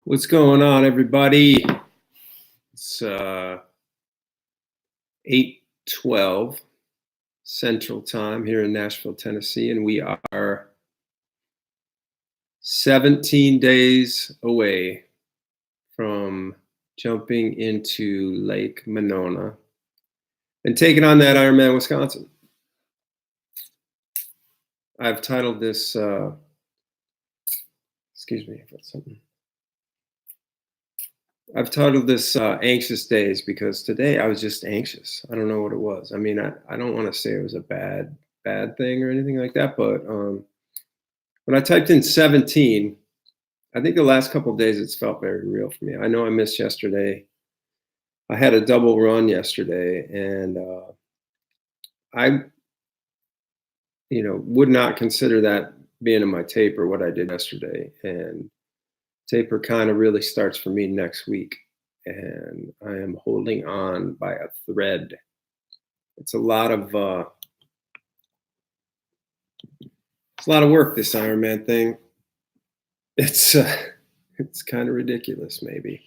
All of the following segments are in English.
What's going on, everybody? It's 8:12 Central Time here in Nashville, Tennessee, and we are 17 days away from jumping into Lake Monona and taking on that Ironman Wisconsin. I've titled this, excuse me for something. I've titled this Anxious Days because today I was just anxious. I don't know what it was. I mean, I don't want to say it was a bad thing or anything like that, but when I typed in 17, I think the last couple of days it's felt very real for me. I know I missed yesterday. I had a double run yesterday, and I, would not consider that being in my taper what I did yesterday. And taper kind of really starts for me next week, and I am holding on by a thread. It's a lot of work, this Ironman thing. It's kind of ridiculous, maybe,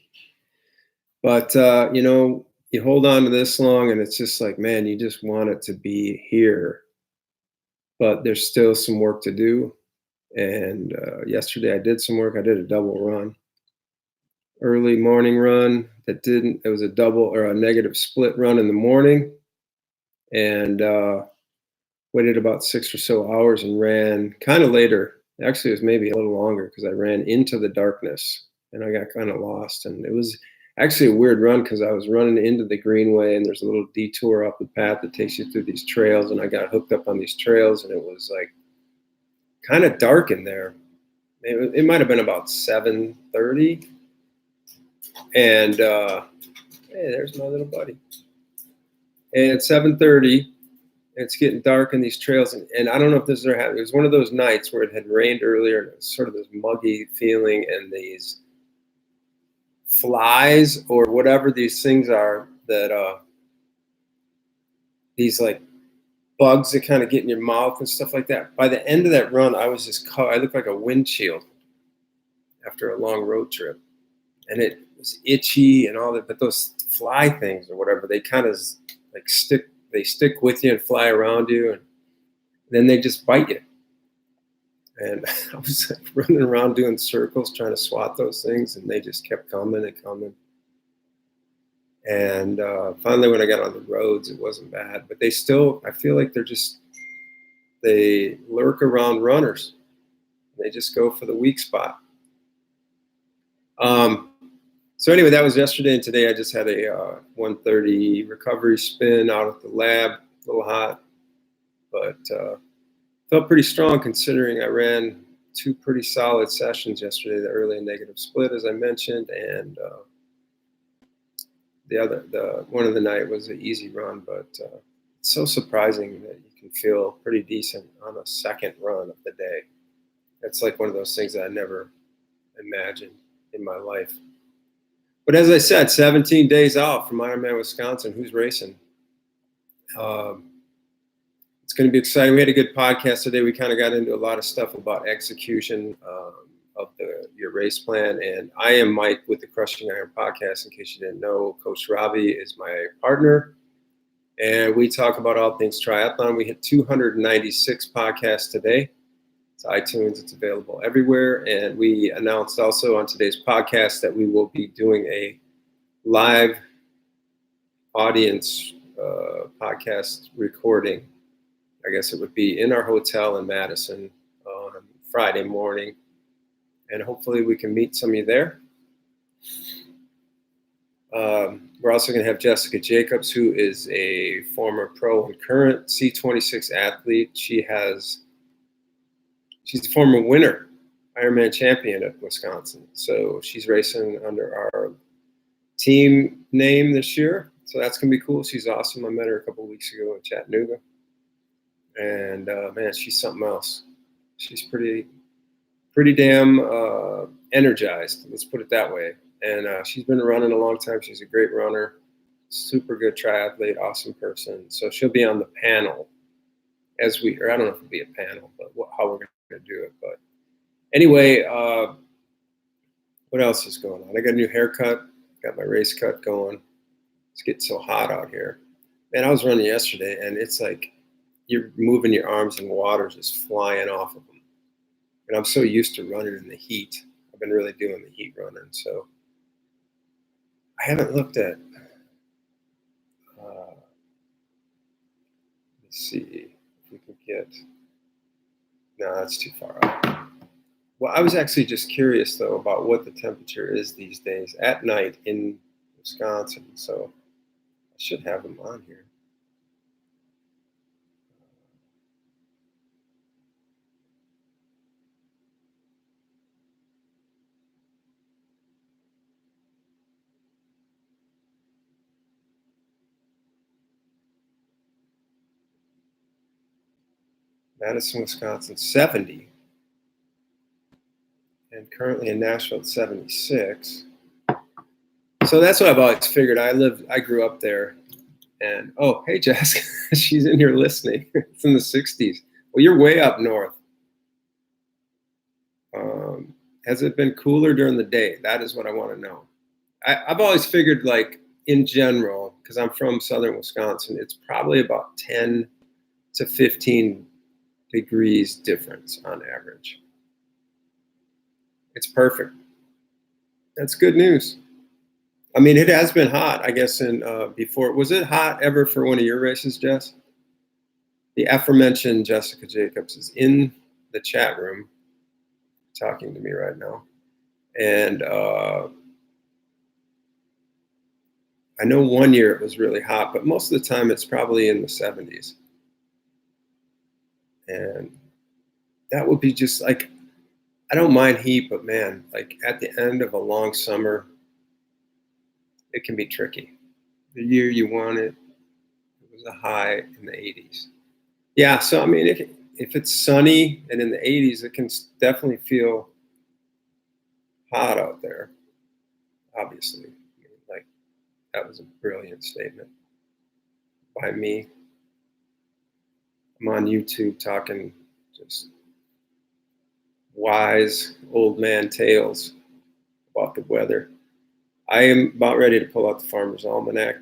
but you hold on to this long, and it's just like, man, you just want it to be here, but there's still some work to do. And yesterday I did some work. I did a double run, early morning run it was a double or a negative split run in the morning, and waited about 6 or so hours and ran kind of later. Actually, it was maybe a little longer because I ran into the darkness and I got kind of lost. And it was actually a weird run because I was running into the greenway, and there's a little detour off the path that takes you through these trails, and I got hooked up on these trails, and it was like kind of dark in there. It might have been about 7:30, and hey, there's my little buddy. And at 7:30, it's getting dark in these trails, and I don't know if this ever happened. It was one of those nights where it had rained earlier, and it was sort of this muggy feeling, and these flies or whatever these things are that these like bugs that kind of get in your mouth and stuff like that. By the end of that run, I was just I looked like a windshield after a long road trip, and it was itchy and all that. But those fly things or whatever, they kind of like stick with you and fly around you, and then they just bite you. And I was like running around doing circles trying to swat those things, and they just kept coming and coming. And finally, when I got on the roads, it wasn't bad, but they still, I feel like they lurk around runners. They just go for the weak spot. So anyway, that was yesterday, and today I just had a 1:30 recovery spin out at the lab, a little hot, but felt pretty strong considering I ran 2 pretty solid sessions yesterday, the early and negative split, as I mentioned, and the one of the night was an easy run, but it's so surprising that you can feel pretty decent on a second run of the day. It's like one of those things that I never imagined in my life. But as I said, 17 days out from Ironman Wisconsin. Who's racing? It's going to be exciting. We had a good podcast today. We kind of got into a lot of stuff about execution of your race plan. And I am Mike with the Crushing Iron podcast. In case you didn't know, Coach Robbie is my partner, and we talk about all things triathlon. We hit 296 podcasts today. It's iTunes. It's available everywhere. And we announced also on today's podcast that we will be doing a live audience podcast recording. I guess it would be in our hotel in Madison on Friday morning. And hopefully we can meet some of you there. We're also going to have Jessica Jacobs, who is a former pro and current C26 athlete. She's a former winner, Ironman champion at Wisconsin. So she's racing under our team name this year. So that's going to be cool. She's awesome. I met her a couple of weeks ago in Chattanooga. And man, she's something else. She's pretty damn energized. Let's put it that way. And she's been running a long time. She's a great runner, super good triathlete, awesome person. So she'll be on the panel or I don't know if it'll be a panel, but how we're going to do it. But anyway, What else is going on? I got a new haircut. Got my race cut going. It's getting so hot out here. Man, I was running yesterday, and it's like you're moving your arms and water's just flying off of them. And I'm so used to running in the heat. I've been really doing the heat running. So I haven't looked at, let's see if we can get, no, that's too far out. Well, I was actually just curious, though, about what the temperature is these days at night in Wisconsin. So I should have them on here. Madison, Wisconsin, 70. And currently in Nashville, it's 76. So that's what I've always figured. I grew up there. And oh, hey, Jessica, she's in here listening. It's in the 60s. Well, you're way up north. Has it been cooler during the day? That is what I want to know. I've always figured, like, in general, because I'm from southern Wisconsin, it's probably about 10 to 15 degrees difference on average. It's perfect. That's good news. I mean, it has been hot, I guess, in before. Was it hot ever for one of your races, Jess? The aforementioned Jessica Jacobs is in the chat room talking to me right now. And I know one year it was really hot, but most of the time it's probably in the 70s. And that would be just like, I don't mind heat, but man, like at the end of a long summer, it can be tricky. The year you want it, it was a high in the 80s. Yeah, so I mean, if it's sunny and in the 80s, it can definitely feel hot out there. Obviously, I mean, like that was a brilliant statement by me. I'm on YouTube talking just wise old man tales about the weather. I am about ready to pull out the Farmer's Almanac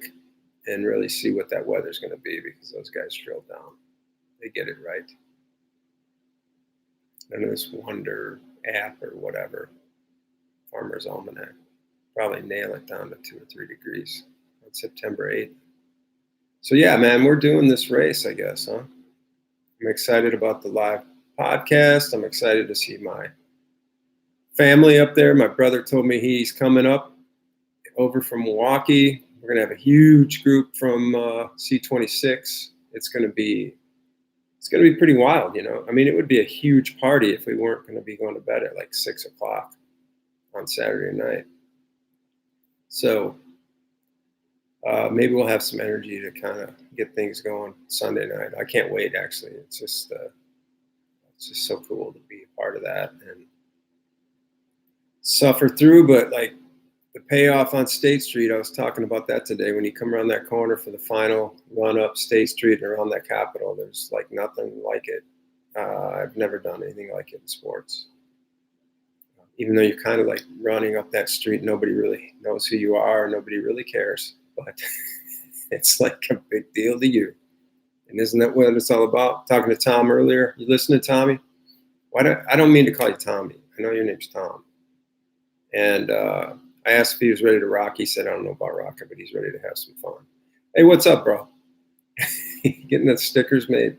and really see what that weather's going to be, because those guys drill down. They get it right. None of this Wonder app or whatever. Farmer's Almanac. Probably nail it down to 2 or 3 degrees on September 8th. So yeah, man, we're doing this race, I guess, huh? I'm excited about the live podcast. I'm excited to see my family up there. My brother told me he's coming up over from Milwaukee. We're gonna have a huge group from C26. It's gonna be pretty wild, you know. I mean, it would be a huge party if we weren't gonna be going to bed at like 6 o'clock on Saturday night. So maybe we'll have some energy to kind of get things going Sunday night. I can't wait. Actually, it's just so cool to be a part of that and suffer through. But like the payoff on State Street, I was talking about that today. When you come around that corner for the final run up State Street and around that Capitol, there's like nothing like it. I've never done anything like it in sports. Even though you're kind of like running up that street, nobody really knows who you are, nobody really cares, but it's like a big deal to you. And isn't that what it's all about? Talking to Tom earlier, you listen to Tommy? I don't mean to call you Tommy. I know your name's Tom. And I asked if he was ready to rock. He said, I don't know about rocking, but he's ready to have some fun. Hey, what's up, bro? Getting the stickers made.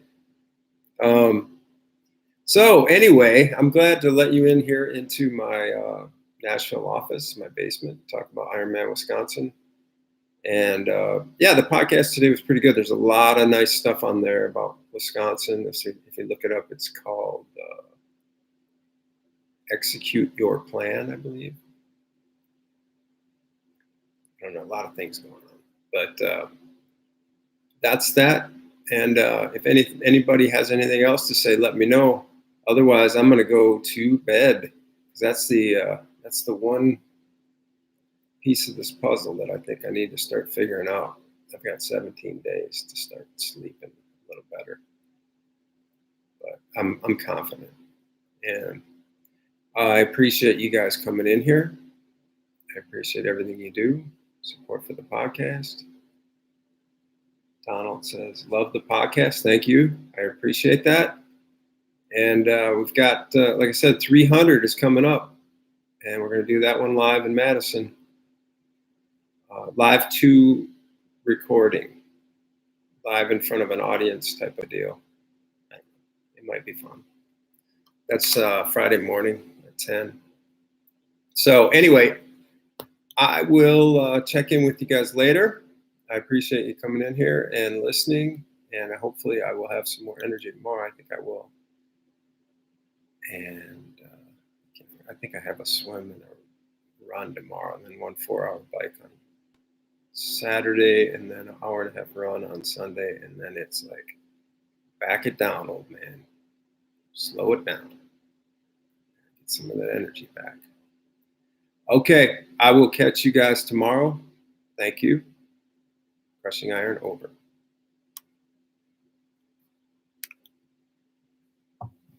So anyway, I'm glad to let you in here into my Nashville office, my basement, talk about Ironman, Wisconsin. And yeah, the podcast today was pretty good. There's a lot of nice stuff on there about Wisconsin. If you look it up, it's called Execute Your Plan, I believe. I don't know, a lot of things going on. But that's that. And if anybody has anything else to say, let me know. Otherwise, I'm going to go to bed. That's the one piece of this puzzle that I think I need to start figuring out. I've got 17 days to start sleeping a little better, but I'm confident, and I appreciate you guys coming in here. I appreciate everything you do. Support for the podcast. Donald says, love the podcast. Thank you. I appreciate that. And we've got, like I said, 300 is coming up. And we're going to do that one live in Madison. Live to recording. Live in front of an audience type of deal. It might be fun. That's Friday morning at 10. So anyway, I will check in with you guys later. I appreciate you coming in here and listening. And hopefully I will have some more energy tomorrow. I think I will. And I think I have a swim and a run tomorrow, and then 1 4-hour bike on Saturday, and then an hour and a half run on Sunday. And then it's like, back it down, old man. Slow it down. Get some of that energy back. Okay, I will catch you guys tomorrow. Thank you. Crushing Iron over.